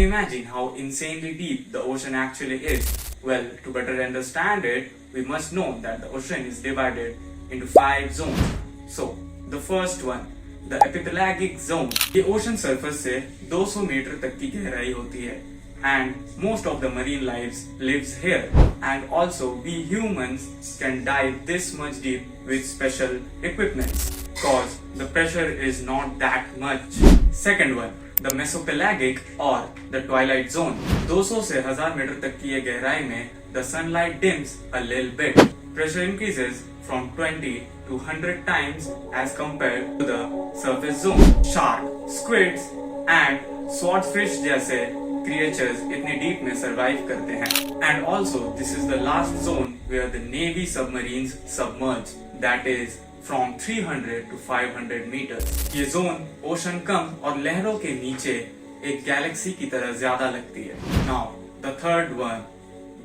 you imagine how insanely deep the ocean actually is? Well, to better understand it, we must know that the ocean is divided into 5 zones. So, the first one, the epipelagic zone. ये ocean surface से 200 metre तक की गहराई होती है, and most of the marine life lives here. And also, we humans can dive this much deep with special equipments, cause the pressure is not that much. Second one, the mesopelagic or the twilight zone. 200 से 1000 metre तक की ये गहराई में the sunlight dims a little bit. Pressure increases from 20 to 100 times as compared to the surface zone. Shark, squids and swordfish जैसे creatures इतने deep में survive करते हैं. And also this is the last zone where the Navy submarines submerge. That is from 300 to 500 meters. ये zone ocean कम और लहरों के नीचे एक गैलेक्सी की तरह ज्यादा लगती है. Now the third one,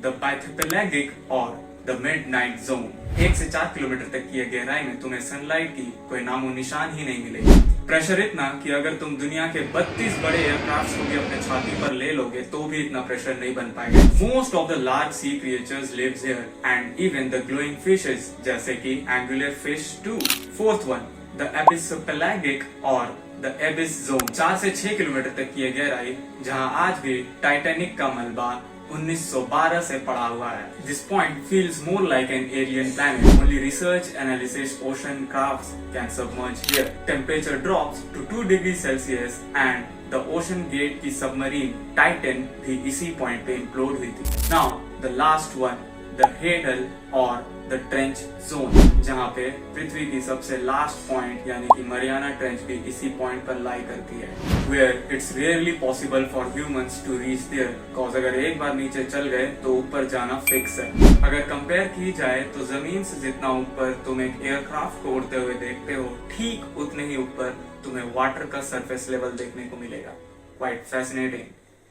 the bathypelagic or the midnight zone. 1 से 4 किलोमीटर तक की गहराई में तुम्हें सनलाइट की कोई नामो निशान ही नहीं मिलेगी. प्रेशर इतना कि अगर तुम दुनिया के 32 बड़े एयरक्राफ्ट को भी अपने छाती पर ले लोगे तो भी इतना प्रेशर नहीं बन पाएगा. Most of the large sea creatures lives here and even the glowing fishes जैसे कि angler fish too. Fourth one, the abyssopelagic और द एबिस जोन. 4 से 6 किलोमीटर तक की गहराई जहां आज भी टाइटैनिक का मलबा 1912 से पड़ा हुआ है. This point feels more like an alien planet. Only research analysis ocean crafts can submerge here. Temperature drops to 2 degrees Celsius and the ocean gate की submarine Titan भी इसी point पे implode हुई थी. Now the last one, the Hadal or the trench zone, जहाँ पे पृथ्वी की सबसे लास्ट पॉइंट यानी कि मरियाना ट्रेंच भी इसी पॉइंट पर लाई करती है, where it's rarely possible for humans to reach there, cause अगर एक बार नीचे चल गए तो ऊपर जाना फिक्स है. अगर कंपेयर की जाए तो जमीन से जितना ऊपर तुम एक एयरक्राफ्ट को उड़ते हुए देखते हो, ठीक उतने ही ऊपर तुम्हें वाटर का सरफेस लेवल देखने को मिलेगा. Quite fascinating.